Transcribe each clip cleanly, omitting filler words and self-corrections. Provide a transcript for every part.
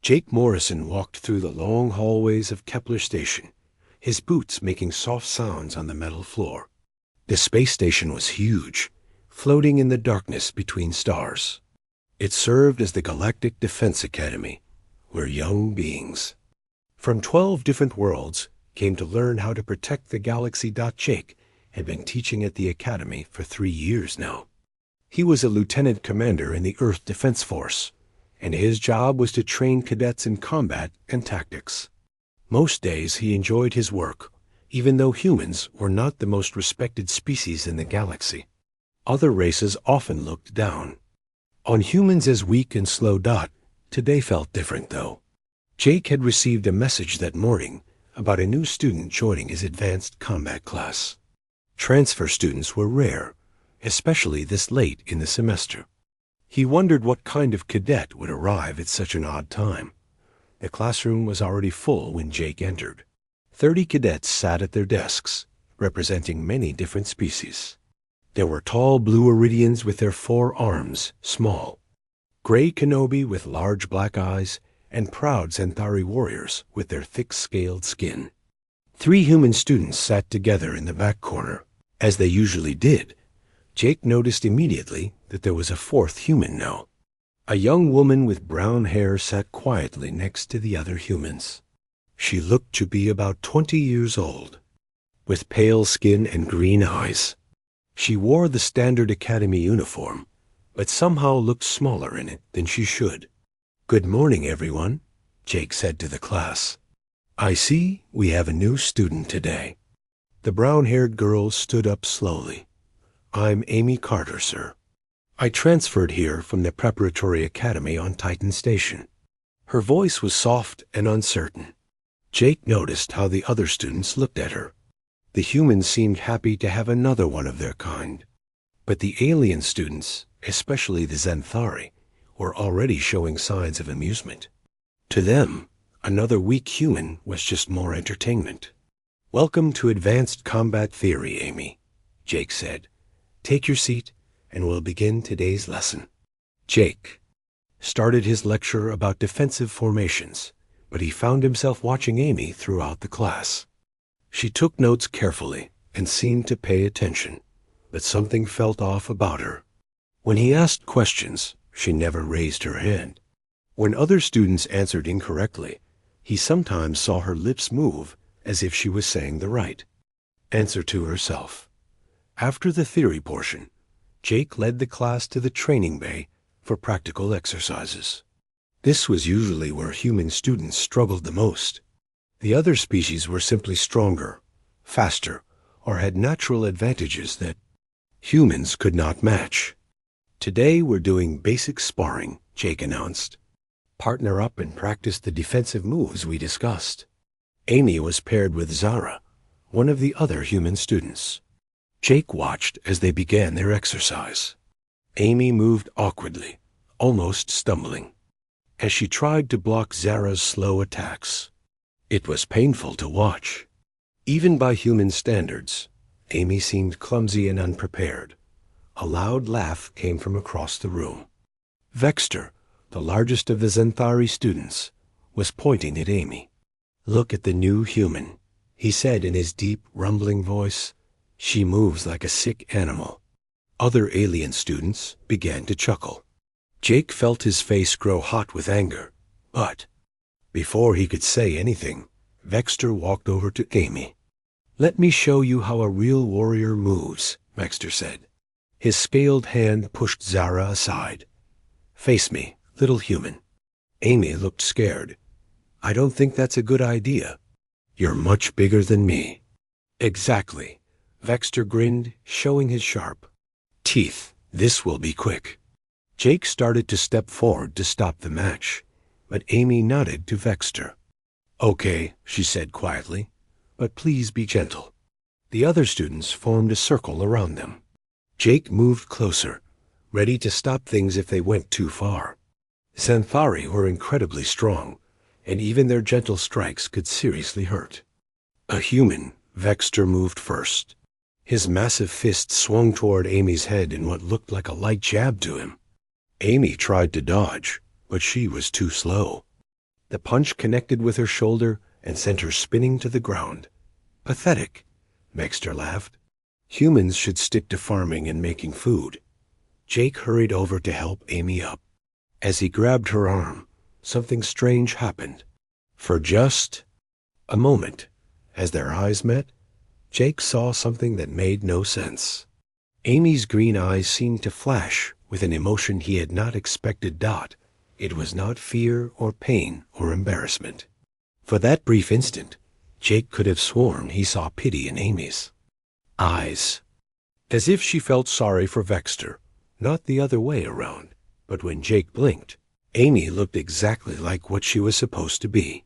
Jake Morrison walked through the long hallways of Kepler Station, his boots making soft sounds on the metal floor. The space station was huge, floating in the darkness between stars. It served as the Galactic Defense Academy, where young beings from 12 different worlds came to learn how to protect the galaxy. Jake had been teaching at the academy for 3 years now. He was a lieutenant commander in the Earth Defense Force, and his job was to train cadets in combat and tactics. Most days he enjoyed his work, even though humans were not the most respected species in the galaxy. Other races often looked down on humans as weak and slow. Today felt different, though. Jake had received a message that morning about a new student joining his advanced combat class. Transfer students were rare, especially this late in the semester. He wondered what kind of cadet would arrive at such an odd time. The classroom was already full when Jake entered. 30 cadets sat at their desks, representing many different species. There were tall blue Iridians with their 4 arms, small, gray Kenobi with large black eyes, and proud Centauri warriors with their thick-scaled skin. 3 human students sat together in the back corner. As they usually did, Jake noticed immediately that there was a 4th human now. A young woman with brown hair sat quietly next to the other humans. She looked to be about 20 years old, with pale skin and green eyes. She wore the standard academy uniform, but somehow looked smaller in it than she should. "Good morning, everyone," Jake said to the class. "I see we have a new student today." The brown-haired girl stood up slowly. "I'm Amy Carter, sir. I transferred here from the preparatory academy on Titan Station." Her voice was soft and uncertain. Jake noticed how the other students looked at her. The humans seemed happy to have another one of their kind. But the alien students, especially the Centauri, were already showing signs of amusement. To them, another weak human was just more entertainment. "Welcome to Advanced Combat Theory, Amy," Jake said. "Take your seat, and we'll begin today's lesson." Jake started his lecture about defensive formations, but he found himself watching Amy throughout the class. She took notes carefully and seemed to pay attention, but something felt off about her. When he asked questions, she never raised her hand. When other students answered incorrectly, he sometimes saw her lips move as if she was saying the right answer to herself. After the theory portion, Jake led the class to the training bay for practical exercises. This was usually where human students struggled the most. The other species were simply stronger, faster, or had natural advantages that humans could not match. "Today we're doing basic sparring," Jake announced. "Partner up and practice the defensive moves we discussed." Amy was paired with Zara, one of the other human students. Jake watched as they began their exercise. Amy moved awkwardly, almost stumbling, as she tried to block Zara's slow attacks. It was painful to watch. Even by human standards, Amy seemed clumsy and unprepared. A loud laugh came from across the room. Vexter, the largest of the Centauri students, was pointing at Amy. "Look at the new human," he said in his deep, rumbling voice. "She moves like a sick animal." Other alien students began to chuckle. Jake felt his face grow hot with anger, but before he could say anything, Vexter walked over to Amy. "Let me show you how a real warrior moves," Vexter said. His scaled hand pushed Zara aside. "Face me, little human." Amy looked scared. "I don't think that's a good idea. You're much bigger than me." "Exactly." Vexter grinned, showing his sharp teeth. "This will be quick." Jake started to step forward to stop the match, but Amy nodded to Vexter. "Okay," she said quietly, "but please be gentle." The other students formed a circle around them. Jake moved closer, ready to stop things if they went too far. Centauri were incredibly strong, and even their gentle strikes could seriously hurt. A human, Vexter moved first. His massive fist swung toward Amy's head in what looked like a light jab to him. Amy tried to dodge, but she was too slow. The punch connected with her shoulder and sent her spinning to the ground. Pathetic, Baxter laughed. Humans should stick to farming and making food. Jake hurried over to help Amy up. As he grabbed her arm, something strange happened. For just a moment, as their eyes met, Jake saw something that made no sense. Amy's green eyes seemed to flash with an emotion he had not expected. It was not fear or pain or embarrassment. For that brief instant, Jake could have sworn he saw pity in Amy's eyes, as if she felt sorry for Baxter, not the other way around. But when Jake blinked, Amy looked exactly like what she was supposed to be.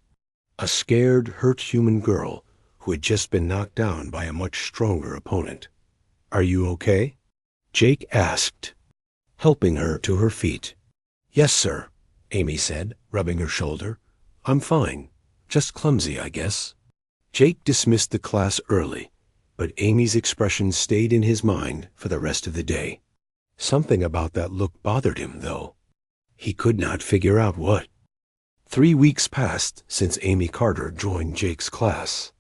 A scared, hurt human girl who had just been knocked down by a much stronger opponent. "Are you okay?" Jake asked, helping her to her feet. "Yes, sir," Amy said, rubbing her shoulder. "I'm fine. Just clumsy, I guess." Jake dismissed the class early, but Amy's expression stayed in his mind for the rest of the day. Something about that look bothered him, though. He could not figure out what. 3 weeks passed since Amy Carter joined Jake's class.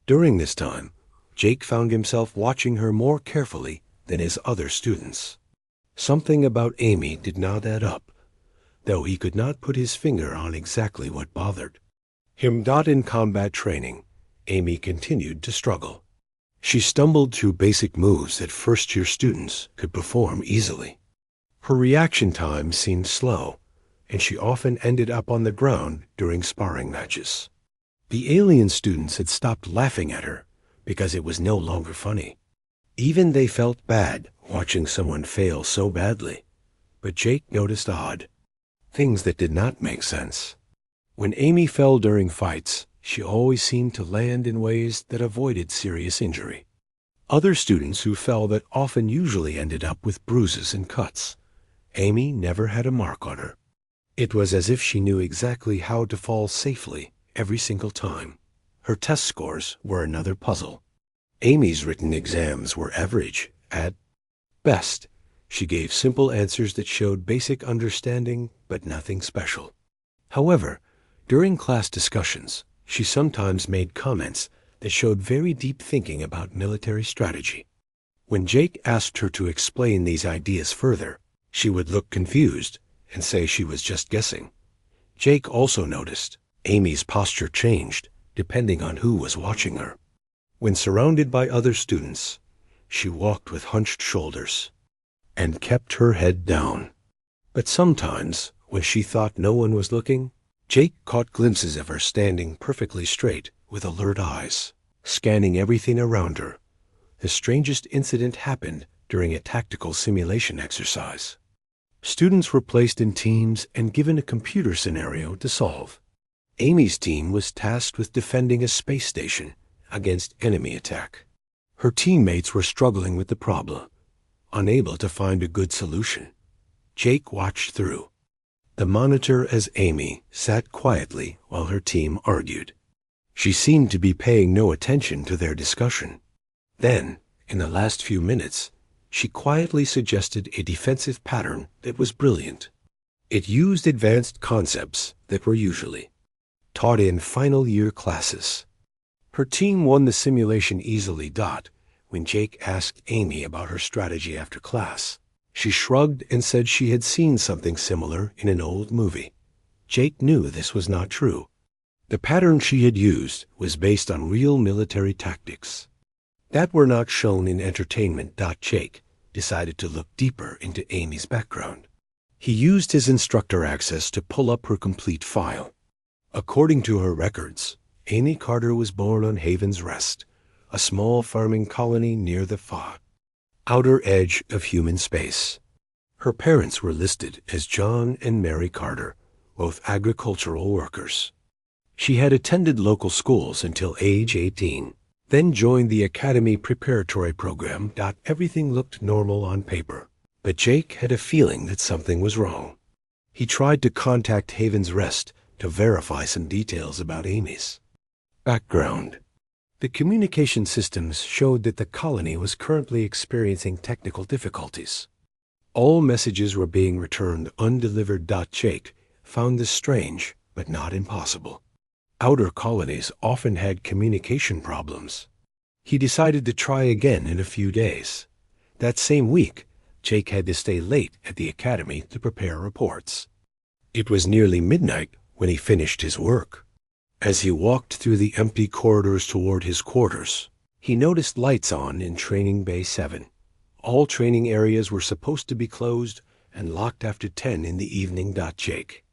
During this time, Jake found himself watching her more carefully than his other students. Something about Amy did not add up, though he could not put his finger on exactly what bothered him. In combat training, Amy continued to struggle. She stumbled through basic moves that first-year students could perform easily. Her reaction time seemed slow, and she often ended up on the ground during sparring matches. The alien students had stopped laughing at her because it was no longer funny. Even they felt bad watching someone fail so badly. But Jake noticed odd things that did not make sense. When Amy fell during fights, she always seemed to land in ways that avoided serious injury. Other students who fell that often usually ended up with bruises and cuts. Amy never had a mark on her. It was as if she knew exactly how to fall safely every single time. Her test scores were another puzzle. Amy's written exams were average at best. She gave simple answers that showed basic understanding, but nothing special. However, during class discussions, she sometimes made comments that showed very deep thinking about military strategy. When Jake asked her to explain these ideas further, she would look confused and say she was just guessing. Jake also noticed Amy's posture changed depending on who was watching her. When surrounded by other students, she walked with hunched shoulders and kept her head down. But sometimes, when she thought no one was looking, Jake caught glimpses of her standing perfectly straight with alert eyes, scanning everything around her. The strangest incident happened during a tactical simulation exercise. Students were placed in teams and given a computer scenario to solve. Amy's team was tasked with defending a space station against enemy attack. Her teammates were struggling with the problem, unable to find a good solution. Jake watched through the monitor as Amy sat quietly while her team argued. She seemed to be paying no attention to their discussion. Then, in the last few minutes, she quietly suggested a defensive pattern that was brilliant. It used advanced concepts that were usually taught in final year classes. Her team won the simulation easily. When Jake asked Amy about her strategy after class, she shrugged and said she had seen something similar in an old movie. Jake knew this was not true. The pattern she had used was based on real military tactics that were not shown in entertainment. Jake decided to look deeper into Amy's background. He used his instructor access to pull up her complete file. According to her records, Amy Carter was born on Haven's Rest, a small farming colony near the far outer edge of human space. Her parents were listed as John and Mary Carter, both agricultural workers. She had attended local schools until age 18, then joined the Academy Preparatory Program. Everything looked normal on paper, but Jake had a feeling that something was wrong. He tried to contact Haven's Rest to verify some details about Amy's background. The communication systems showed that the colony was currently experiencing technical difficulties. All messages were being returned undelivered. Jake found this strange, but not impossible. Outer colonies often had communication problems. He decided to try again in a few days. That same week, Jake had to stay late at the academy to prepare reports. It was nearly midnight when he finished his work. As he walked through the empty corridors toward his quarters, he noticed lights on in Training Bay 7. All training areas were supposed to be closed and locked after 10 in the evening. Jake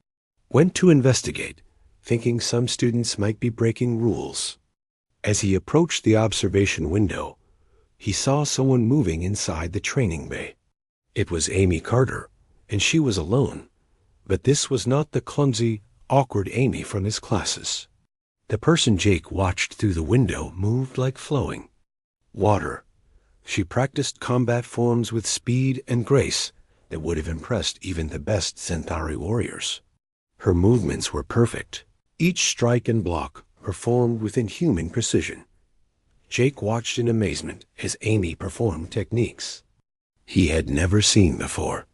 went to investigate, thinking some students might be breaking rules. As he approached the observation window, he saw someone moving inside the training bay. It was Amy Carter, and she was alone. But this was not the clumsy, awkward Amy from his classes. The person Jake watched through the window moved like flowing water. She practiced combat forms with speed and grace that would have impressed even the best Centauri warriors. Her movements were perfect, each strike and block performed with inhuman precision. Jake watched in amazement as Amy performed techniques he had never seen before.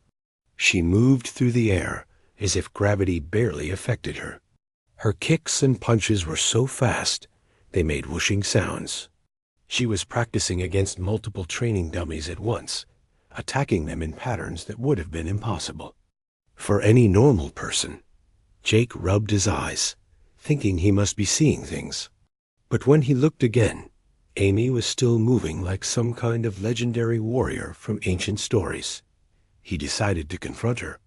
She moved through the air as if gravity barely affected her. Her kicks and punches were so fast, they made whooshing sounds. She was practicing against multiple training dummies at once, attacking them in patterns that would have been impossible for any normal person. Jake rubbed his eyes, thinking he must be seeing things. But when he looked again, Amy was still moving like some kind of legendary warrior from ancient stories. He decided to confront her.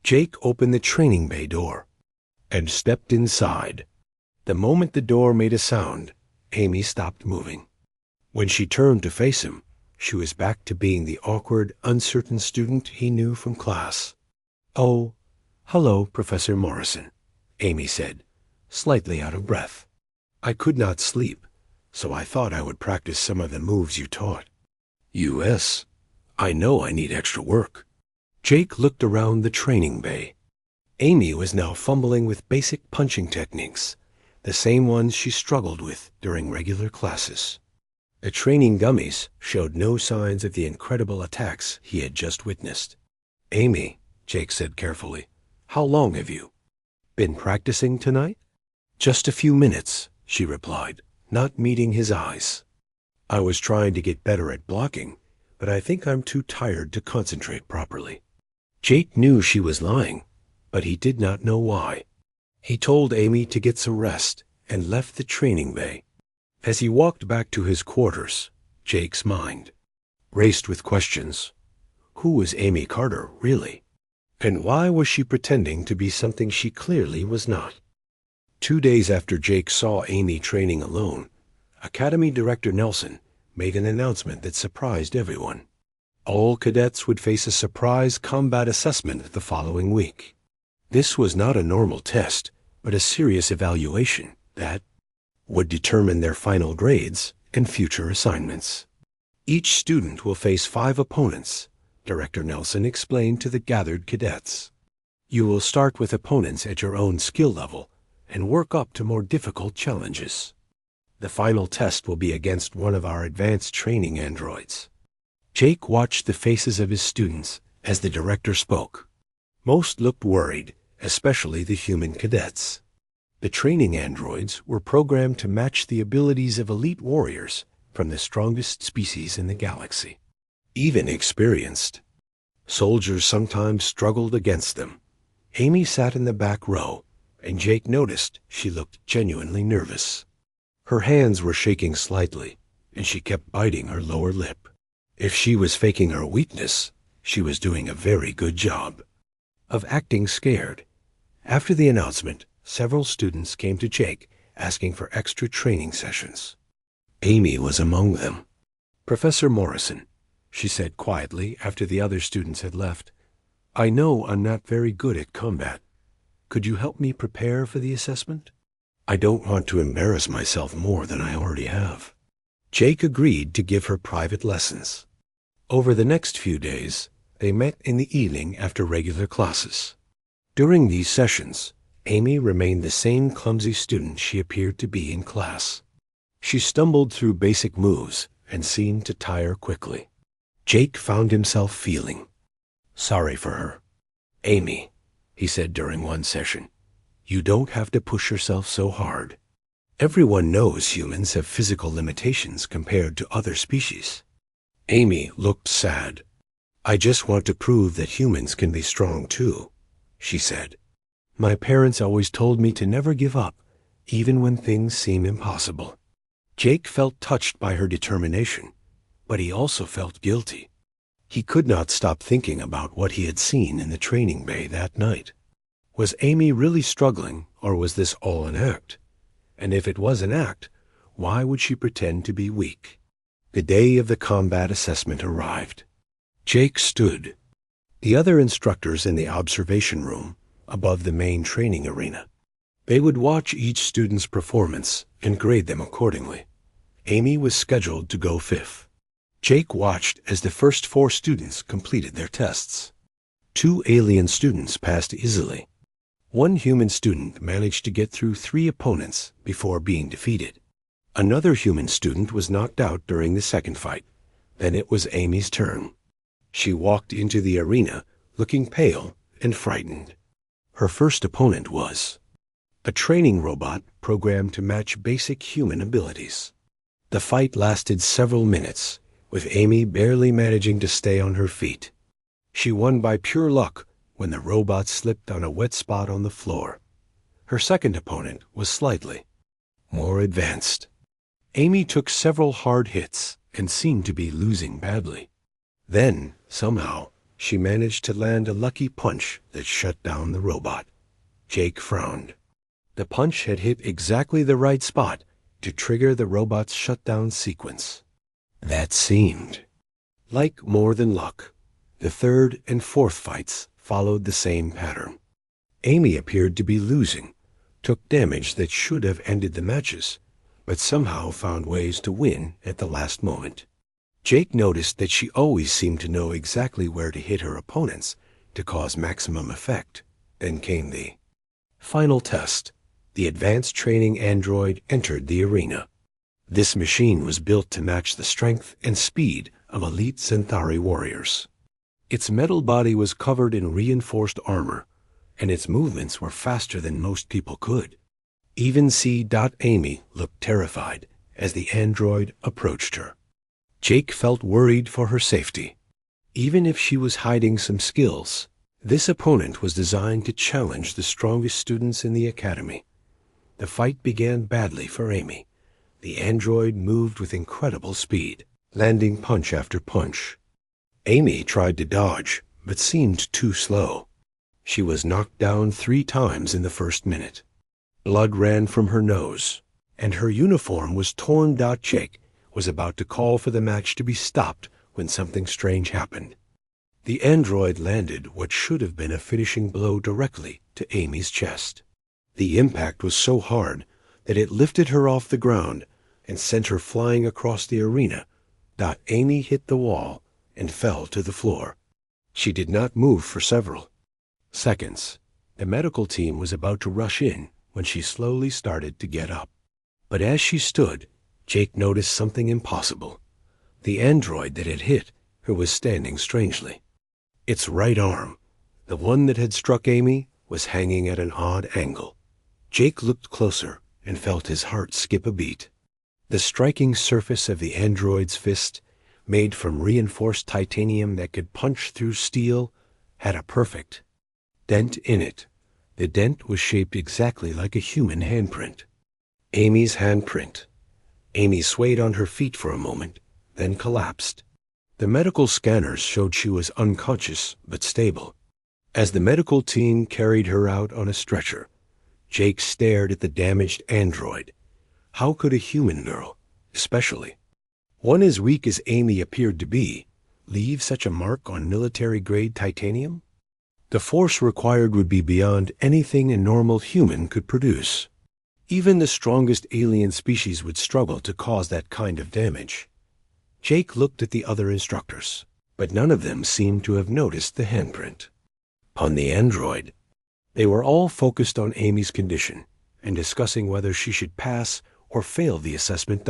Jake opened the training bay door and stepped inside. The moment the door made a sound, Amy stopped moving. When she turned to face him, she was back to being the awkward, uncertain student he knew from class. "Oh, hello, Professor Morrison," Amy said, slightly out of breath. "I could not sleep, so I thought I would practice some of the moves you taught." "U.S. I know I need extra work." Jake looked around the training bay. Amy was now fumbling with basic punching techniques, the same ones she struggled with during regular classes. The training dummies showed no signs of the incredible attacks he had just witnessed. "Amy," Jake said carefully, "how long have you been practicing tonight?" "Just a few minutes," she replied, not meeting his eyes. "I was trying to get better at blocking, but I think I'm too tired to concentrate properly." Jake knew she was lying, but he did not know why. He told Amy to get some rest and left the training bay. As he walked back to his quarters, Jake's mind raced with questions. Who was Amy Carter, really? And why was she pretending to be something she clearly was not? 2 days after Jake saw Amy training alone, Academy Director Nelson made an announcement that surprised everyone. All cadets would face a surprise combat assessment the following week. This was not a normal test, but a serious evaluation that would determine their final grades and future assignments. Each student will face 5 opponents, Director Nelson explained to the gathered cadets. You will start with opponents at your own skill level and work up to more difficult challenges. The final test will be against one of our advanced training androids. Jake watched the faces of his students as the director spoke. Most looked worried, especially the human cadets. The training androids were programmed to match the abilities of elite warriors from the strongest species in the galaxy. Even experienced soldiers sometimes struggled against them. Amy sat in the back row, and Jake noticed she looked genuinely nervous. Her hands were shaking slightly, and she kept biting her lower lip. If she was faking her weakness, she was doing a very good job of acting scared. After the announcement, several students came to Jake asking for extra training sessions. Amy was among them. "Professor Morrison," she said quietly after the other students had left, "I know I'm not very good at combat. Could you help me prepare for the assessment? I don't want to embarrass myself more than I already have." Jake agreed to give her private lessons. Over the next few days, they met in the evening after regular classes. During these sessions, Amy remained the same clumsy student she appeared to be in class. She stumbled through basic moves and seemed to tire quickly. Jake found himself feeling sorry for her. "Amy," he said during one session, You don't have to push yourself so hard. Everyone knows humans have physical limitations compared to other species." Amy looked sad. "I just want to prove that humans can be strong too," she said. "My parents always told me to never give up, even when things seem impossible." Jake felt touched by her determination, but he also felt guilty. He could not stop thinking about what he had seen in the training bay that night. Was Amy really struggling, or was this all an act? And if it was an act, why would she pretend to be weak? The day of the combat assessment arrived. Jake stood. The other instructors in the observation room, above the main training arena. They would watch each student's performance and grade them accordingly. Amy was scheduled to go fifth. Jake watched as the first 4 students completed their tests. 2 alien students passed easily. 1 human student managed to get through 3 opponents before being defeated. Another human student was knocked out during the second fight. Then it was Amy's turn. She walked into the arena looking pale and frightened. Her first opponent was a training robot programmed to match basic human abilities. The fight lasted several minutes, with Amy barely managing to stay on her feet. She won by pure luck when the robot slipped on a wet spot on the floor. Her second opponent was slightly more advanced. Amy took several hard hits and seemed to be losing badly. Then, somehow, she managed to land a lucky punch that shut down the robot. Jake frowned. The punch had hit exactly the right spot to trigger the robot's shutdown sequence. That seemed like more than luck. The third and fourth fights followed the same pattern. Amy appeared to be losing, took damage that should have ended the matches, but somehow found ways to win at the last moment. Jake noticed that she always seemed to know exactly where to hit her opponents to cause maximum effect. Then came the final test. The advanced training android entered the arena. This machine was built to match the strength and speed of elite Centauri warriors. Its metal body was covered in reinforced armor, and its movements were faster than most people could. Even Amy looked terrified as the android approached her. Jake felt worried for her safety. Even if she was hiding some skills, this opponent was designed to challenge the strongest students in the academy. The fight began badly for Amy. The android moved with incredible speed, landing punch after punch. Amy tried to dodge, but seemed too slow. She was knocked down 3 times in the first minute. Blood ran from her nose, and her uniform was torn. Jake was about to call for the match to be stopped when something strange happened. The android landed what should have been a finishing blow directly to Amy's chest. The impact was so hard that it lifted her off the ground and sent her flying across the arena. Amy hit the wall and fell to the floor. She did not move for several seconds. The medical team was about to rush in when she slowly started to get up. But as she stood, Jake noticed something impossible. The android that had hit her was standing strangely. Its right arm, the one that had struck Amy, was hanging at an odd angle. Jake looked closer and felt his heart skip a beat. The striking surface of the android's fist, made from reinforced titanium that could punch through steel, had a perfect dent in it. The dent was shaped exactly like a human handprint. Amy's handprint. Amy swayed on her feet for a moment, then collapsed. The medical scanners showed she was unconscious but stable. As the medical team carried her out on a stretcher, Jake stared at the damaged android. How could a human girl, especially one as weak as Amy appeared to be, leave such a mark on military-grade titanium? The force required would be beyond anything a normal human could produce. Even the strongest alien species would struggle to cause that kind of damage. Jake looked at the other instructors, but none of them seemed to have noticed the handprint on the android. They were all focused on Amy's condition and discussing whether she should pass or fail the assessment.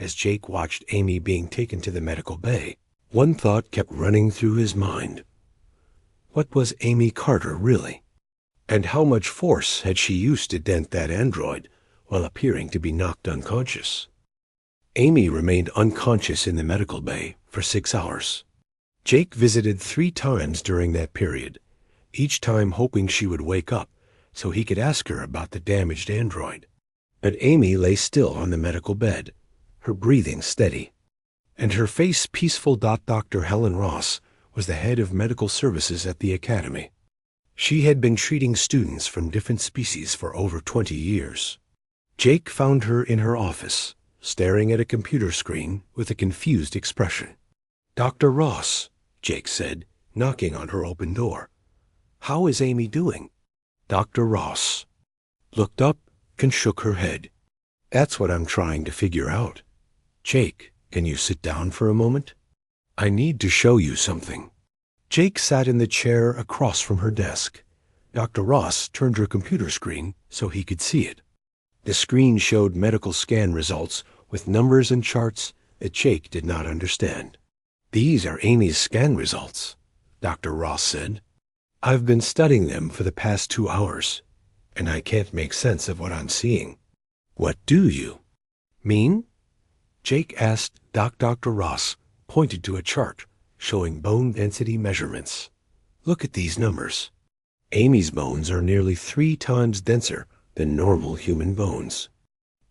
As Jake watched Amy being taken to the medical bay, one thought kept running through his mind. What was Amy Carter really? And how much force had she used to dent that android while appearing to be knocked unconscious? Amy remained unconscious in the medical bay for 6 hours. Jake visited 3 times during that period, each time hoping she would wake up so he could ask her about the damaged android. But Amy lay still on the medical bed, her breathing steady, and her face peaceful. Dr. Helen Ross was the head of medical services at the academy. She had been treating students from different species for over 20 years. Jake found her in her office, staring at a computer screen with a confused expression. "Dr. Ross," Jake said, knocking on her open door. "How is Amy doing?" Dr. Ross looked up and shook her head. "That's what I'm trying to figure out. Jake, can you sit down for a moment? I need to show you something." Jake sat in the chair across from her desk. Dr. Ross turned her computer screen so he could see it. The screen showed medical scan results with numbers and charts that Jake did not understand. "These are Amy's scan results," Dr. Ross said. "I've been studying them for the past 2 hours, and I can't make sense of what I'm seeing." "What do you mean?" Jake asked. Dr. Ross pointed to a chart showing bone density measurements. "Look at these numbers. Amy's bones are nearly 3 times denser than normal human bones.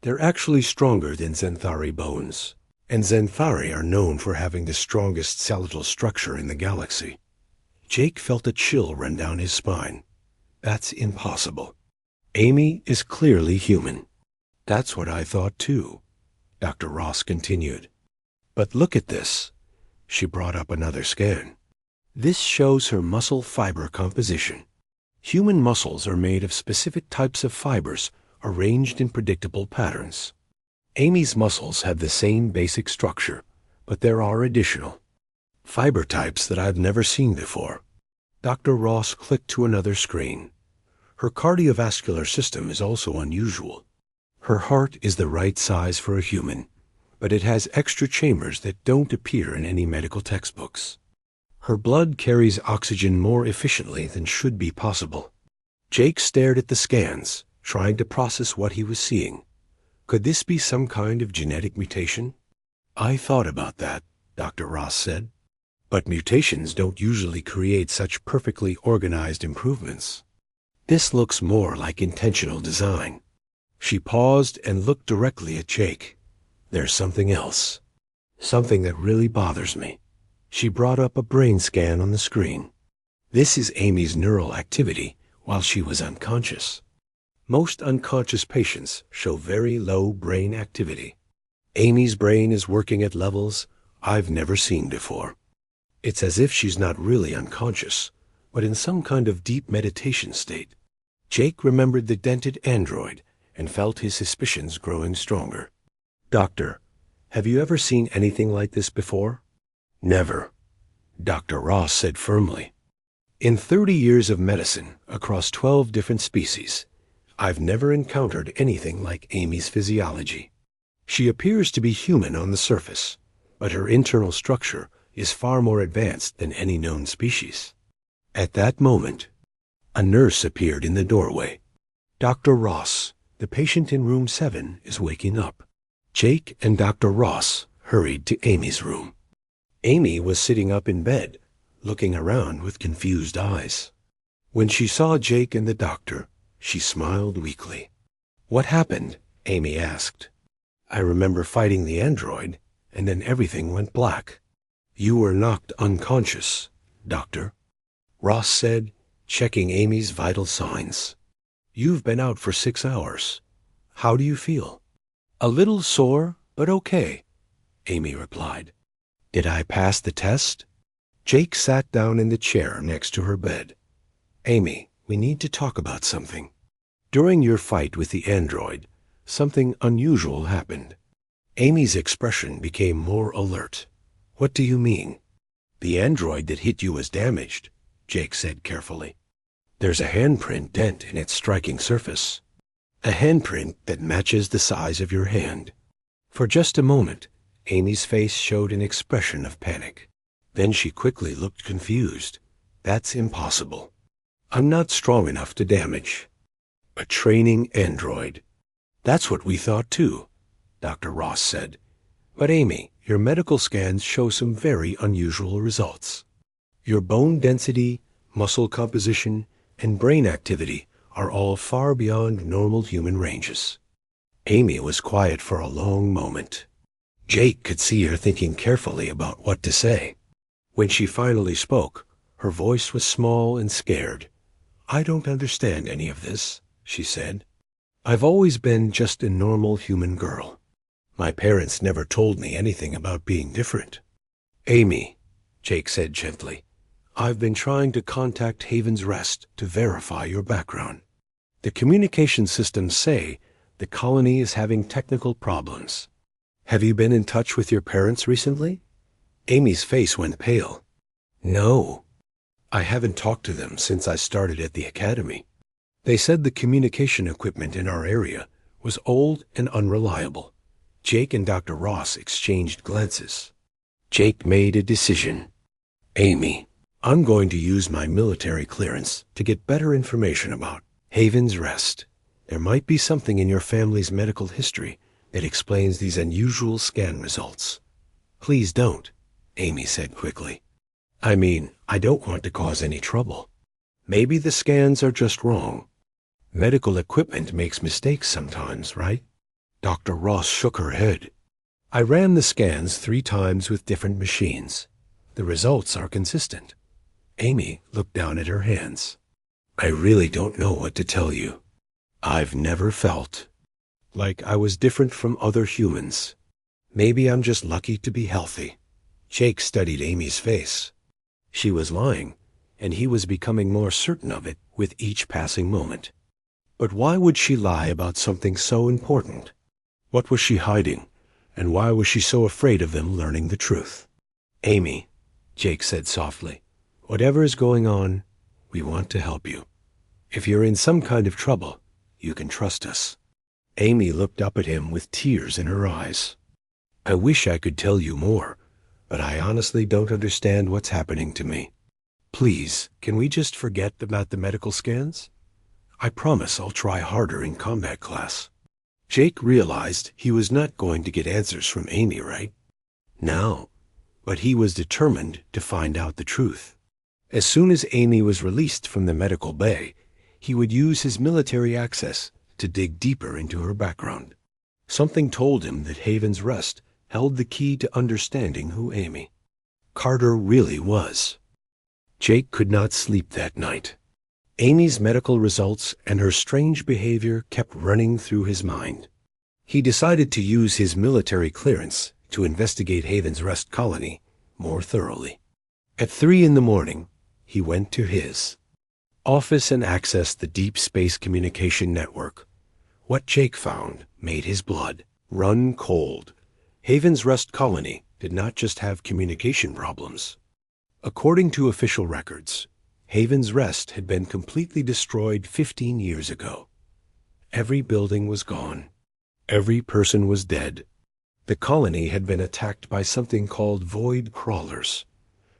They're actually stronger than Xanthari bones, and Xanthari are known for having the strongest skeletal structure in the galaxy." Jake felt a chill run down his spine. That's impossible. Amy is clearly human. "That's what I thought too," Dr. Ross continued. "But look at this." She brought up another scan. "This shows her muscle fiber composition. Human muscles are made of specific types of fibers arranged in predictable patterns. Amy's muscles have the same basic structure, but there are additional fiber types that I've never seen before." Dr. Ross clicked to another screen. "Her cardiovascular system is also unusual. Her heart is the right size for a human, but it has extra chambers that don't appear in any medical textbooks. Her blood carries oxygen more efficiently than should be possible." Jake stared at the scans, trying to process what he was seeing. Could this be some kind of genetic mutation? "I thought about that," Dr. Ross said. "But mutations don't usually create such perfectly organized improvements. This looks more like intentional design." She paused and looked directly at Jake. "There's something else. Something that really bothers me." She brought up a brain scan on the screen. "This is Amy's neural activity while she was unconscious. Most unconscious patients show very low brain activity. Amy's brain is working at levels I've never seen before. It's as if she's not really unconscious, but in some kind of deep meditation state." Jake remembered the dented android and felt his suspicions growing stronger. "Doctor, have you ever seen anything like this before?" "Never," Dr. Ross said firmly. "In 30 years of medicine across 12 different species, I've never encountered anything like Amy's physiology. She appears to be human on the surface, but her internal structure is far more advanced than any known species." At that moment, a nurse appeared in the doorway. "Dr. Ross, the patient in room 7 is waking up." Jake and Dr. Ross hurried to Amy's room. Amy was sitting up in bed, looking around with confused eyes. When she saw Jake and the doctor, she smiled weakly. "What happened?" Amy asked. "I remember fighting the android, and then everything went black." "You were knocked unconscious, Doctor," Ross said, checking Amy's vital signs. "You've been out for 6 hours. How do you feel?" "A little sore, but okay," Amy replied. "Did I pass the test?" Jake sat down in the chair next to her bed. "Amy, we need to talk about something. During your fight with the android, something unusual happened." Amy's expression became more alert. "What do you mean?" "The android that hit you was damaged," Jake said carefully. "There's a handprint dent in its striking surface. A handprint that matches the size of your hand." For just a moment, Amy's face showed an expression of panic. Then she quickly looked confused. "That's impossible." I'm not strong enough to damage. A training android. That's what we thought too, Dr. Ross said. But Amy, your medical scans show some very unusual results. Your bone density, muscle composition, and brain activity are all far beyond normal human ranges. Amy was quiet for a long moment. Jake could see her thinking carefully about what to say. When she finally spoke, her voice was small and scared. I don't understand any of this, she said. I've always been just a normal human girl. My parents never told me anything about being different. Amy, Jake said gently, I've been trying to contact Haven's Rest to verify your background. The communication systems say the colony is having technical problems. Have you been in touch with your parents recently? Amy's face went pale. No. I haven't talked to them since I started at the academy. They said the communication equipment in our area was old and unreliable. Jake and Dr. Ross exchanged glances. Jake made a decision. Amy, I'm going to use my military clearance to get better information about Haven's Rest. There might be something in your family's medical history that explains these unusual scan results. Please don't, Amy said quickly. I mean, I don't want to cause any trouble. Maybe the scans are just wrong. Medical equipment makes mistakes sometimes, right? Dr. Ross shook her head. I ran the scans 3 times with different machines. The results are consistent. Amy looked down at her hands. I really don't know what to tell you. I've never felt like I was different from other humans. Maybe I'm just lucky to be healthy. Jake studied Amy's face. She was lying, and he was becoming more certain of it with each passing moment. But why would she lie about something so important? What was she hiding, and why was she so afraid of them learning the truth? Amy, Jake said softly, whatever is going on, we want to help you. If you're in some kind of trouble, you can trust us. Amy looked up at him with tears in her eyes. I wish I could tell you more, but I honestly don't understand what's happening to me. Please, can we just forget about the medical scans? I promise I'll try harder in combat class. Jake realized he was not going to get answers from Amy right now, but he was determined to find out the truth. As soon as Amy was released from the medical bay, he would use his military access to dig deeper into her background. Something told him that Haven's Rest held the key to understanding who Amy Carter really was. Jake could not sleep that night. Amy's medical results and her strange behavior kept running through his mind. He decided to use his military clearance to investigate Haven's Rest colony more thoroughly. At 3 a.m, he went to his office and accessed the deep space communication network. What Jake found made his blood run cold. Haven's Rest colony did not just have communication problems. According to official records, Haven's Rest had been completely destroyed 15 years ago. Every building was gone. Every person was dead. The colony had been attacked by something called void crawlers,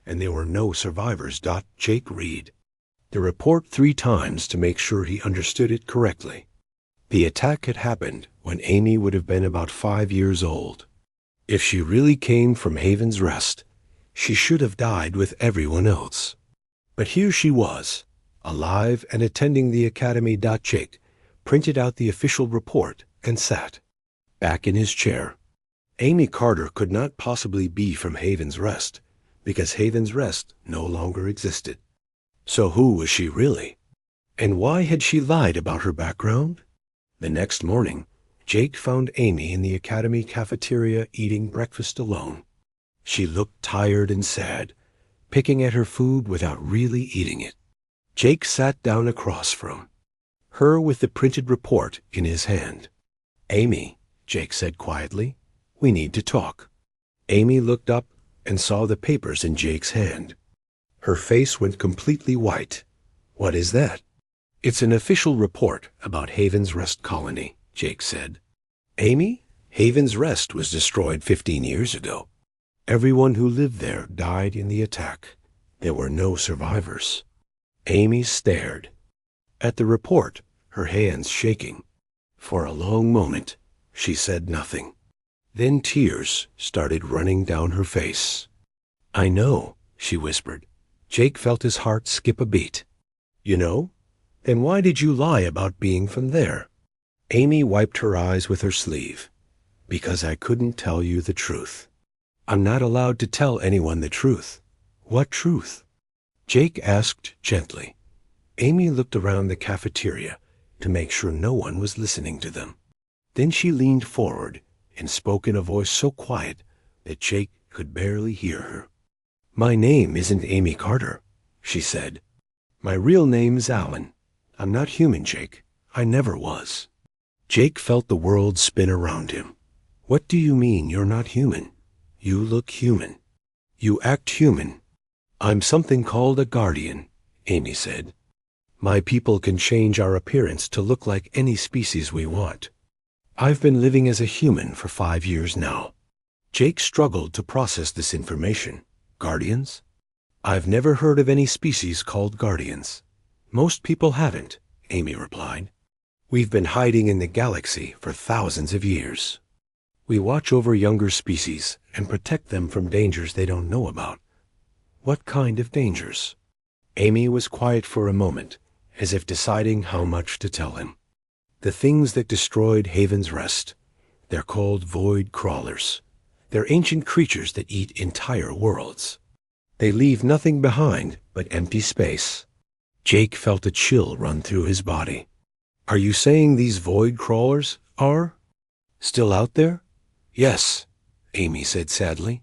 and there were no survivors. Jake read the report 3 times to make sure he understood it correctly. The attack had happened when Amy would have been about 5 years old. If she really came from Haven's Rest, she should have died with everyone else. But here she was, alive and attending the academy. Jake printed out the official report and sat back in his chair. Amy Carter could not possibly be from Haven's Rest, because Haven's Rest no longer existed. So who was she really? And why had she lied about her background? The next morning, Jake found Amy in the academy cafeteria eating breakfast alone. She looked tired and sad, picking at her food without really eating it. Jake sat down across from her with the printed report in his hand. Amy, Jake said quietly, we need to talk. Amy looked up and saw the papers in Jake's hand. Her face went completely white. What is that? It's an official report about Haven's Rest colony, Jake said. Amy, Haven's Rest was destroyed 15 years ago. Everyone who lived there died in the attack. There were no survivors. Amy stared at the report, her hands shaking. For a long moment, she said nothing. Then tears started running down her face. "I know," she whispered. Jake felt his heart skip a beat. "You know? Then why did you lie about being from there?" Amy wiped her eyes with her sleeve. "Because I couldn't tell you the truth. I'm not allowed to tell anyone the truth." "What truth?" Jake asked gently. Amy looked around the cafeteria to make sure no one was listening to them. Then she leaned forward and spoke in a voice so quiet that Jake could barely hear her. "My name isn't Amy Carter," she said. "My real name's Alan. I'm not human, Jake. I never was." Jake felt the world spin around him. "What do you mean you're not human? You look human. You act human." "I'm something called a guardian," Amy said. "My people can change our appearance to look like any species we want. I've been living as a human for 5 years now." Jake struggled to process this information. Guardians? "I've never heard of any species called guardians." "Most people haven't," Amy replied. "We've been hiding in the galaxy for thousands of years. We watch over younger species and protect them from dangers they don't know about." "What kind of dangers?" Amy was quiet for a moment, as if deciding how much to tell him. "The things that destroyed Haven's Rest. They're called void crawlers. They're ancient creatures that eat entire worlds. They leave nothing behind but empty space." Jake felt a chill run through his body. "Are you saying these void crawlers are still out there?" "Yes," Amy said sadly.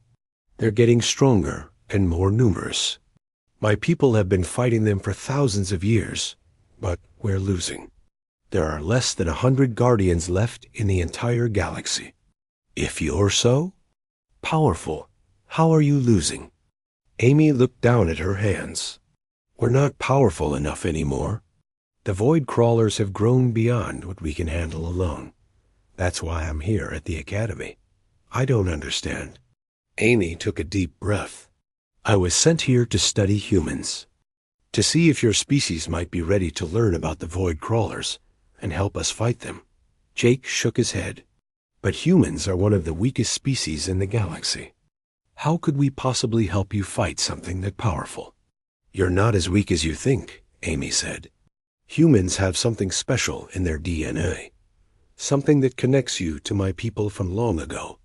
"They're getting stronger and more numerous. My people have been fighting them for thousands of years, but we're losing. There are less than 100 guardians left in the entire galaxy." "If you're so powerful, how are you losing?" Amy looked down at her hands. "We're not powerful enough anymore. The void crawlers have grown beyond what we can handle alone. That's why I'm here at the academy. I don't understand." Amy took a deep breath. "I was sent here to study humans, to see if your species might be ready to learn about the void crawlers and help us fight them." Jake shook his head. "But humans are one of the weakest species in the galaxy. How could we possibly help you fight something that powerful?" "You're not as weak as you think," Amy said. "Humans have something special in their DNA, something that connects you to my people from long ago."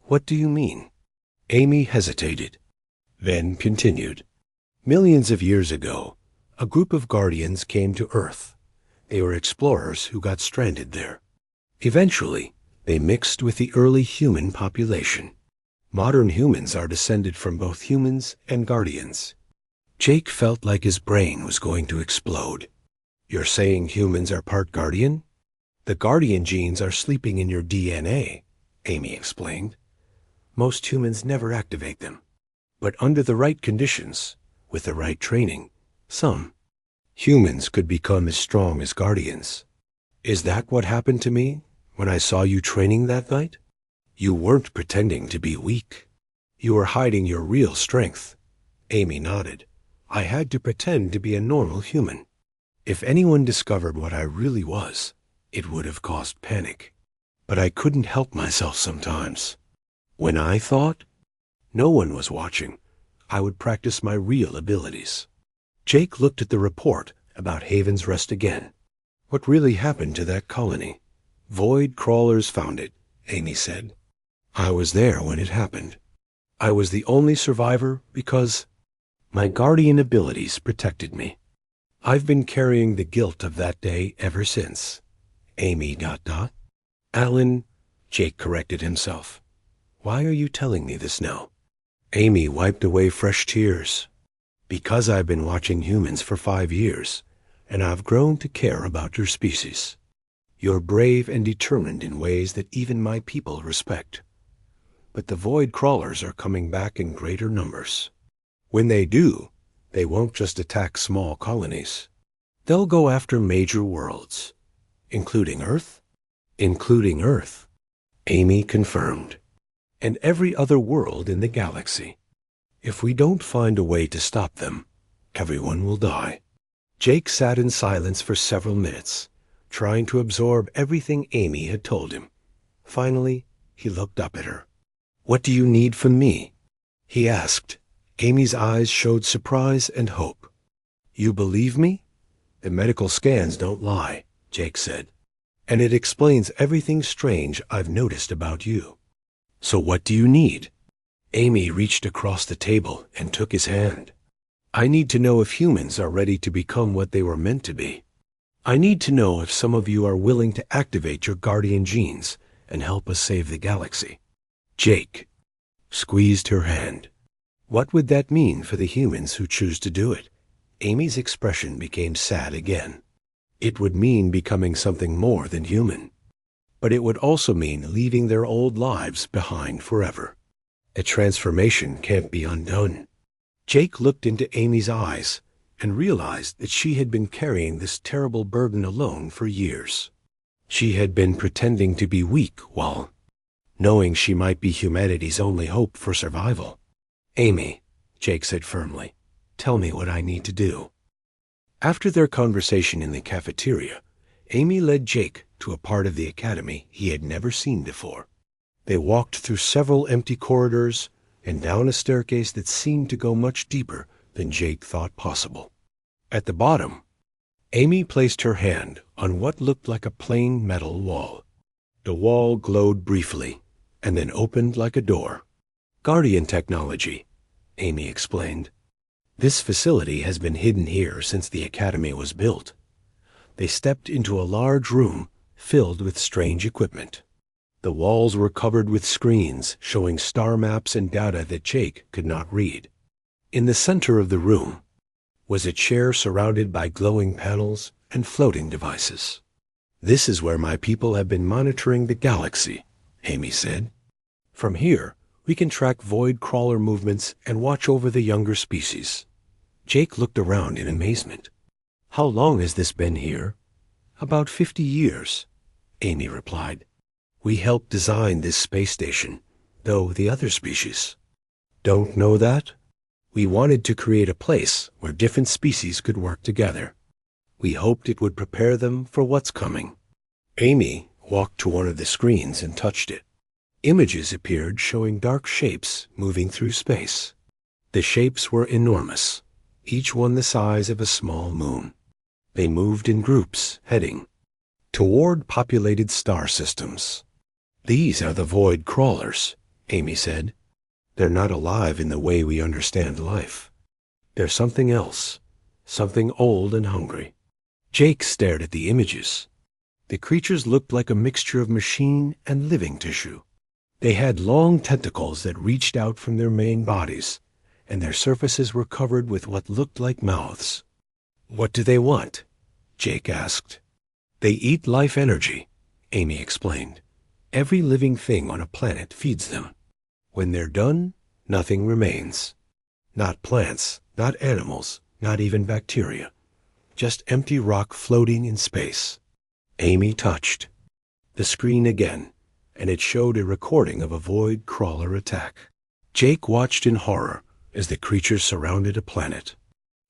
"What do you mean?" Amy hesitated, then continued. "Millions of years ago, a group of guardians came to Earth. They were explorers who got stranded there. Eventually, they mixed with the early human population. Modern humans are descended from both humans and guardians." Jake felt like his brain was going to explode. "You're saying humans are part guardian?" "The guardian genes are sleeping in your DNA," Amy explained. "Most humans never activate them. But under the right conditions, with the right training, some humans could become as strong as guardians." "Is that what happened to me when I saw you training that night?" "You weren't pretending to be weak. You were hiding your real strength." Amy nodded. "I had to pretend to be a normal human. If anyone discovered what I really was, it would have caused panic. But I couldn't help myself sometimes. When I thought no one was watching, I would practice my real abilities." Jake looked at the report about Haven's Rest again. "What really happened to that colony?" "Void crawlers found it," Amy said. "I was there when it happened. I was the only survivor because my guardian abilities protected me. I've been carrying the guilt of that day ever since." Amy ... "Alan," Jake corrected himself. "Why are you telling me this now?" Amy wiped away fresh tears. "Because I've been watching humans for 5 years, and I've grown to care about your species. You're brave and determined in ways that even my people respect. But the void crawlers are coming back in greater numbers. When they do, they won't just attack small colonies. They'll go after major worlds." "Including Earth?" "Including Earth," Amy confirmed. "And every other world in the galaxy. If we don't find a way to stop them, everyone will die." Jake sat in silence for several minutes, trying to absorb everything Amy had told him. Finally, he looked up at her. "What do you need from me?" he asked. Amy's eyes showed surprise and hope. "You believe me?" "The medical scans don't lie," Jake said. "And it explains everything strange I've noticed about you." "So what do you need?" Amy reached across the table and took his hand. "I need to know if humans are ready to become what they were meant to be. I need to know if some of you are willing to activate your guardian genes and help us save the galaxy." Jake squeezed her hand. "What would that mean for the humans who choose to do it?" Amy's expression became sad again. "It would mean becoming something more than human. But it would also mean leaving their old lives behind forever. A transformation can't be undone." Jake looked into Amy's eyes and realized that she had been carrying this terrible burden alone for years. She had been pretending to be weak while knowing she might be humanity's only hope for survival. "Amy," Jake said firmly, "tell me what I need to do." After their conversation in the cafeteria, Amy led Jake to a part of the academy he had never seen before. They walked through several empty corridors and down a staircase that seemed to go much deeper than Jake thought possible. At the bottom, Amy placed her hand on what looked like a plain metal wall. The wall glowed briefly and then opened like a door. "Guardian technology," Amy explained. "This facility has been hidden here since the academy was built." They stepped into a large room filled with strange equipment. The walls were covered with screens showing star maps and data that Jake could not read. In the center of the room was a chair surrounded by glowing panels and floating devices. "This is where my people have been monitoring the galaxy," Amy said. "From here, we can track void crawler movements and watch over the younger species." Jake looked around in amazement. "How long has this been here?" "About 50 years," Amy replied. "We helped design this space station, though the other species don't know that. We wanted to create a place where different species could work together. We hoped it would prepare them for what's coming." Amy walked to one of the screens and touched it. Images appeared showing dark shapes moving through space. The shapes were enormous, each one the size of a small moon. They moved in groups, heading toward populated star systems. "These are the void crawlers," Amy said. "They're not alive in the way we understand life. They're something else, something old and hungry." Jake stared at the images. The creatures looked like a mixture of machine and living tissue. They had long tentacles that reached out from their main bodies, and their surfaces were covered with what looked like mouths. "What do they want?" Jake asked. "They eat life energy," Amy explained. "Every living thing on a planet feeds them. When they're done, nothing remains. Not plants, not animals, not even bacteria. Just empty rock floating in space." Amy touched the screen again, and it showed a recording of a void crawler attack. Jake watched in horror as the creatures surrounded a planet.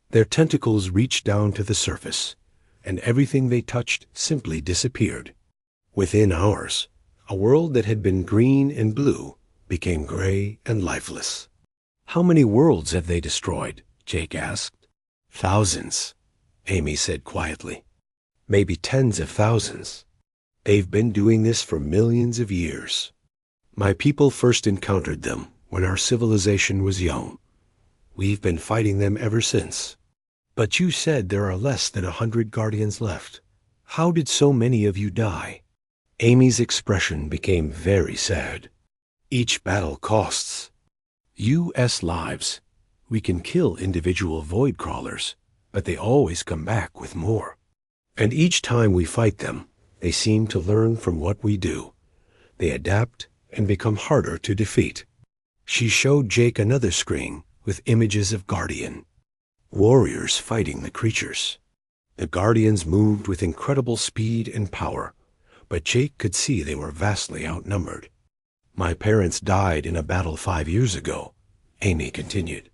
Their tentacles reached down to the surface, and everything they touched simply disappeared. Within hours, a world that had been green and blue became gray and lifeless. "How many worlds have they destroyed?" Jake asked. "Thousands," Amy said quietly. "Maybe tens of thousands. They've been doing this for millions of years. My people first encountered them when our civilization was young. We've been fighting them ever since." "But you said there are less than 100 guardians left. How did so many of you die?" Amy's expression became very sad. "Each battle costs U.S. lives. We can kill individual void crawlers, but they always come back with more. And each time we fight them, they seem to learn from what we do. They adapt and become harder to defeat." She showed Jake another screen with images of Guardian warriors fighting the creatures. The Guardians moved with incredible speed and power, but Jake could see they were vastly outnumbered. "My parents died in a battle 5 years ago," Amy continued.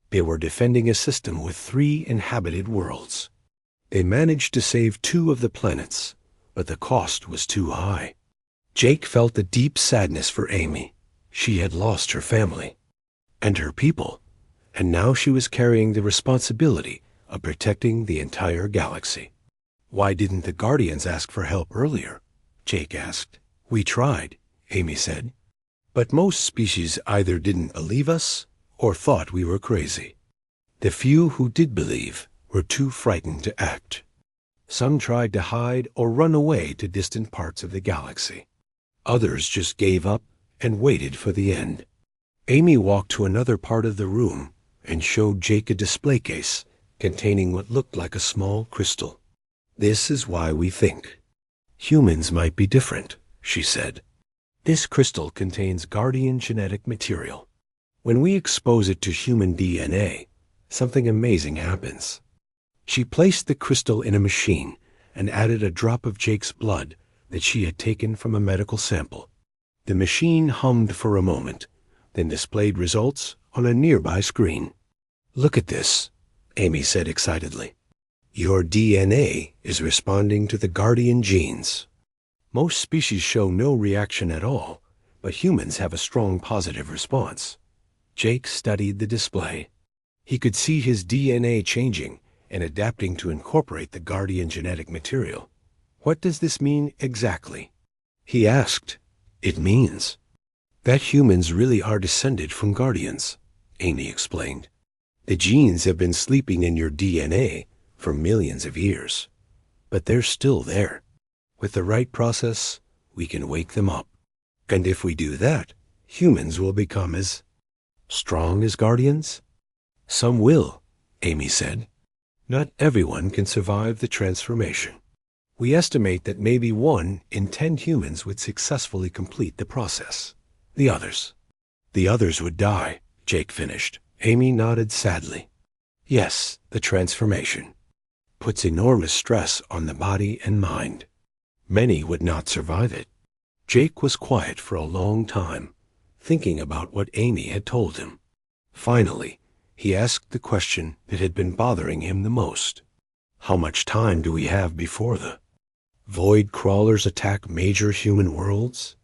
"They were defending a system with 3 inhabited worlds. They managed to save 2 of the planets, but the cost was too high. Jake felt a deep sadness for Amy. She had lost her family and her people, and now she was carrying the responsibility of protecting the entire galaxy. "Why didn't the Guardians ask for help earlier?" Jake asked. "We tried," Amy said, "but most species either didn't believe us or thought we were crazy. The few who did believe were too frightened to act. Some tried to hide or run away to distant parts of the galaxy. Others just gave up and waited for the end." Amy walked to another part of the room and showed Jake a display case containing what looked like a small crystal. "This is why we think humans might be different," she said. "This crystal contains Guardian genetic material. When we expose it to human DNA, something amazing happens." She placed the crystal in a machine and added a drop of Jake's blood that she had taken from a medical sample. The machine hummed for a moment, then displayed results on a nearby screen. "Look at this," Amy said excitedly. "Your DNA is responding to the Guardian genes. Most species show no reaction at all, but humans have a strong positive response." Jake studied the display. He could see his DNA changing and adapting to incorporate the Guardian genetic material. "What does this mean exactly?" he asked. "It means that humans really are descended from Guardians," Amy explained. "The genes have been sleeping in your DNA for millions of years, but they're still there. With the right process, we can wake them up. And if we do that, humans will become as strong as Guardians." "Some will," Amy said. "Not everyone can survive the transformation. We estimate that maybe 1 in 10 humans would successfully complete the process. The others would die," Jake finished. Amy nodded sadly. "Yes, the transformation puts enormous stress on the body and mind. Many would not survive it." Jake was quiet for a long time, thinking about what Amy had told him. Finally, he asked the question that had been bothering him the most. "How much time do we have before the void crawlers attack major human worlds?"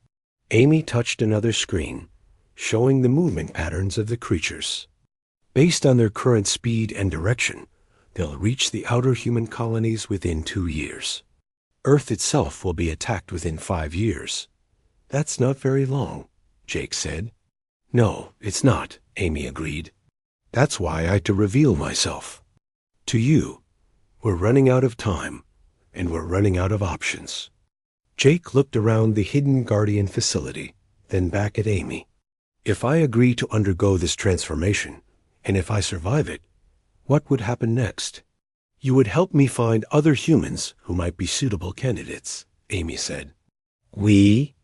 Amy touched another screen, showing the movement patterns of the creatures. "Based on their current speed and direction, they'll reach the outer human colonies within 2 years. Earth itself will be attacked within 5 years. That's not very long," Jake said. "No, it's not," Amy agreed. "That's why I had to reveal myself to you. We're running out of time, and we're running out of options." Jake looked around the hidden Guardian facility, then back at Amy. "If I agree to undergo this transformation, and if I survive it, what would happen next?" "You would help me find other humans who might be suitable candidates," Amy said. "We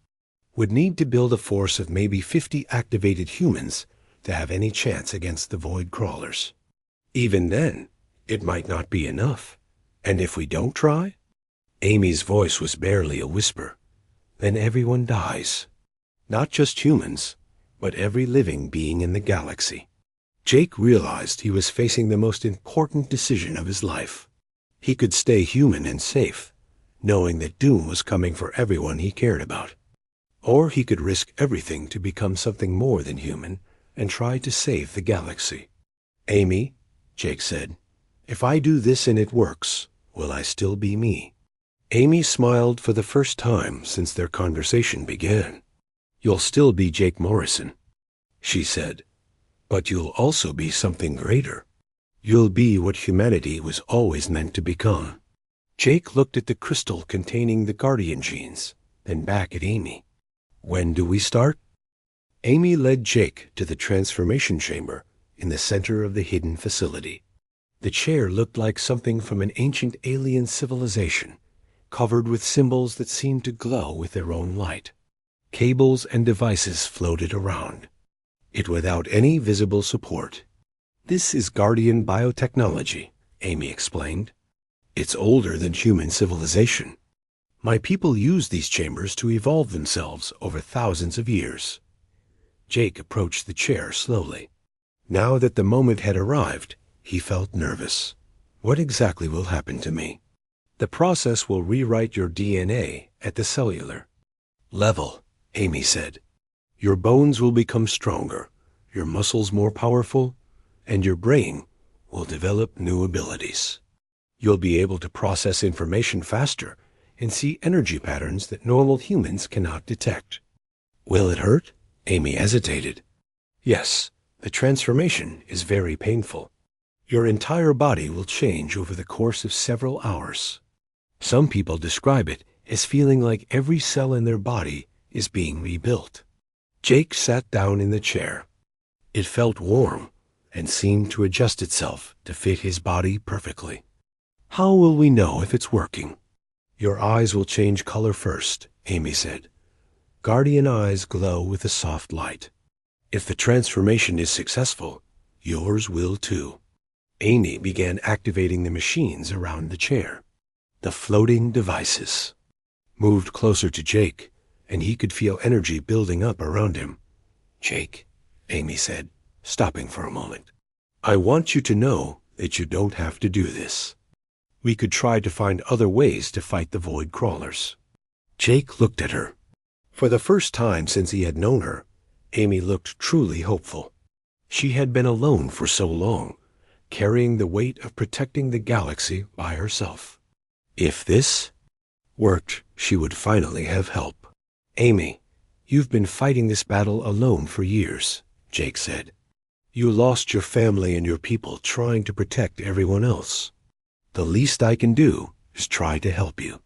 would need to build a force of maybe 50 activated humans to have any chance against the void crawlers. Even then, it might not be enough. And if we don't try?" Amy's voice was barely a whisper. "Then everyone dies. Not just humans, but every living being in the galaxy." Jake realized he was facing the most important decision of his life. He could stay human and safe, knowing that doom was coming for everyone he cared about. Or he could risk everything to become something more than human and try to save the galaxy. "Amy," Jake said, "if I do this and it works, will I still be me?" Amy smiled for the first time since their conversation began. "You'll still be Jake Morrison," she said, "but you'll also be something greater. You'll be what humanity was always meant to become." Jake looked at the crystal containing the Guardian genes, then back at Amy. "When do we start?" Amy led Jake to the transformation chamber in the center of the hidden facility. The chair looked like something from an ancient alien civilization, covered with symbols that seemed to glow with their own light. Cables and devices floated around, it without any visible support. "This is Guardian biotechnology," Amy explained. "It's older than human civilization. My people used these chambers to evolve themselves over thousands of years." Jake approached the chair slowly. Now that the moment had arrived, he felt nervous. What exactly will happen to me? The process will rewrite your DNA at the cellular level, Amy said. Your bones will become stronger, your muscles more powerful, and your brain will develop new abilities. You'll be able to process information faster and see energy patterns that normal humans cannot detect. Will it hurt? Amy hesitated. Yes, the transformation is very painful. Your entire body will change over the course of several hours. Some people describe it as feeling like every cell in their body is being rebuilt. Jake sat down in the chair. It felt warm and seemed to adjust itself to fit his body perfectly. How will we know if it's working? Your eyes will change color first, Amy said. Guardian eyes glow with a soft light. If the transformation is successful, yours will too. Amy began activating the machines around the chair. The floating devices moved closer to Jake, and he could feel energy building up around him. Jake, Amy said, stopping for a moment. I want you to know that you don't have to do this. We could try to find other ways to fight the void crawlers. Jake looked at her. For the first time since he had known her, Amy looked truly hopeful. She had been alone for so long, carrying the weight of protecting the galaxy by herself. If this worked, she would finally have help. Amy, you've been fighting this battle alone for years, Jake said. You lost your family and your people trying to protect everyone else. The least I can do is try to help you.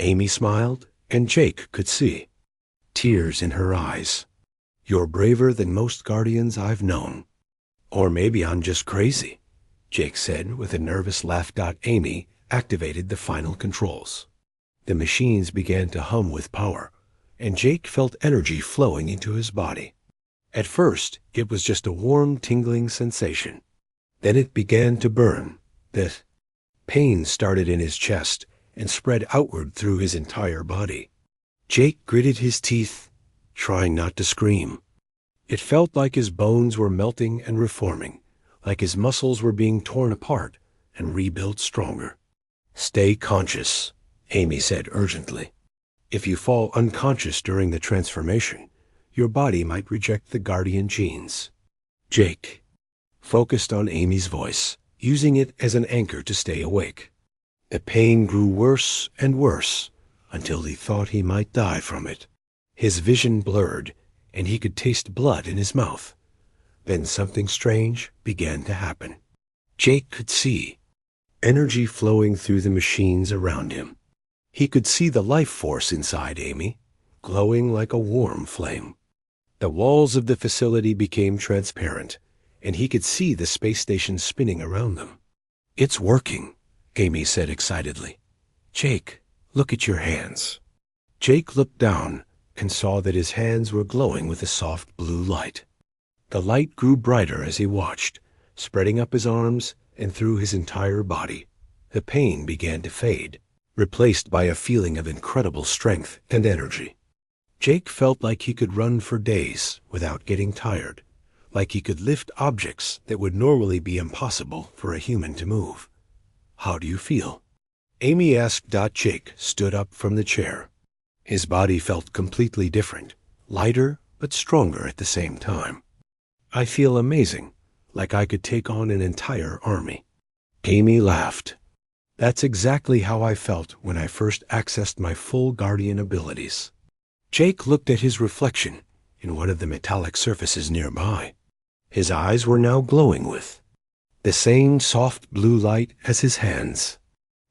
Amy smiled, and Jake could see tears in her eyes. You're braver than most guardians I've known. Or maybe I'm just crazy, Jake said with a nervous laugh. Amy activated the final controls. The machines began to hum with power, and Jake felt energy flowing into his body. At first, it was just a warm, tingling sensation. Then it began to burn. The pain started in his chest and spread outward through his entire body. Jake gritted his teeth, trying not to scream. It felt like his bones were melting and reforming, like his muscles were being torn apart and rebuilt stronger. Stay conscious, Amy said urgently. If you fall unconscious during the transformation, your body might reject the guardian genes. Jake focused on Amy's voice, using it as an anchor to stay awake. The pain grew worse and worse until he thought he might die from it. His vision blurred, and he could taste blood in his mouth. Then something strange began to happen. Jake could see energy flowing through the machines around him. He could see the life force inside Amy, glowing like a warm flame. The walls of the facility became transparent, and he could see the space station spinning around them. It's working, Amy said excitedly. Jake, look at your hands. Jake looked down and saw that his hands were glowing with a soft blue light. The light grew brighter as he watched, spreading up his arms and through his entire body. The pain began to fade, replaced by a feeling of incredible strength and energy. Jake felt like he could run for days without getting tired, like he could lift objects that would normally be impossible for a human to move. How do you feel? Amy asked. Jake stood up from the chair. His body felt completely different, lighter but stronger at the same time. I feel amazing, like I could take on an entire army. Amy laughed. That's exactly how I felt when I first accessed my full guardian abilities. Jake looked at his reflection in one of the metallic surfaces nearby. His eyes were now glowing with the same soft blue light as his hands.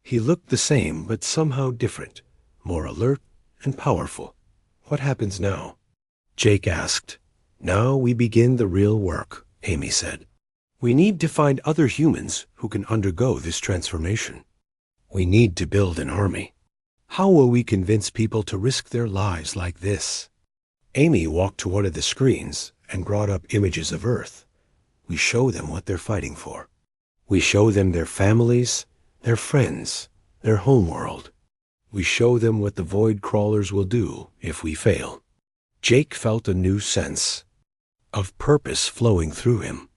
He looked the same but somehow different, more alert and powerful. What happens now? Jake asked. Now we begin the real work, Amy said. We need to find other humans who can undergo this transformation. We need to build an army. How will we convince people to risk their lives like this? Amy walked to one of the screens and brought up images of Earth. We show them what they're fighting for. We show them their families, their friends, their homeworld. We show them what the void crawlers will do if we fail. Jake felt a new sense of purpose flowing through him.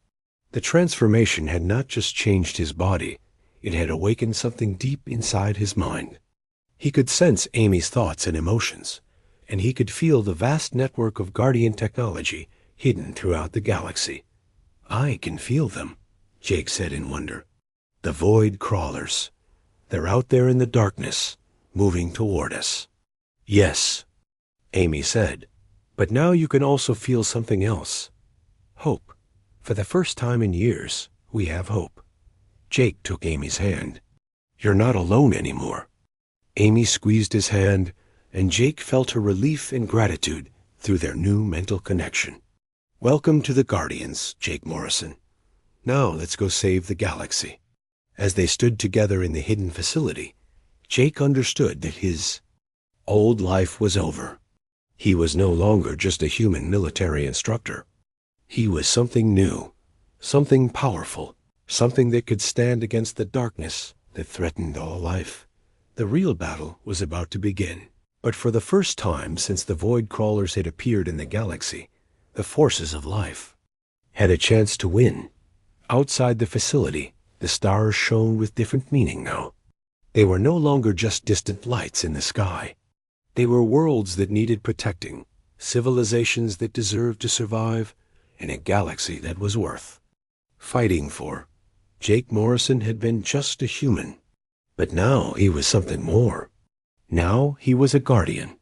The transformation had not just changed his body, It had awakened something deep inside his mind. He could sense Amy's thoughts and emotions, and he could feel the vast network of Guardian technology hidden throughout the galaxy. "I can feel them," Jake said in wonder. "The void crawlers. They're out there in the darkness, moving toward us." "Yes," Amy said, "but now you can also feel something else. Hope. For the first time in years, we have hope." Jake took Amy's hand. "You're not alone anymore." Amy squeezed his hand, and Jake felt her relief and gratitude through their new mental connection. "Welcome to the Guardians, Jake Morrison. Now let's go save the galaxy." As they stood together in the hidden facility, Jake understood that his old life was over. He was no longer just a human military instructor. He was something new, something powerful, something that could stand against the darkness that threatened all life. The real battle was about to begin. But for the first time since the void crawlers had appeared in the galaxy, the forces of life had a chance to win. Outside the facility, the stars shone with different meaning now. They were no longer just distant lights in the sky. They were worlds that needed protecting, civilizations that deserved to survive, and a galaxy that was worth fighting for. Jake Morrison had been just a human, but now he was something more. Now he was a guardian,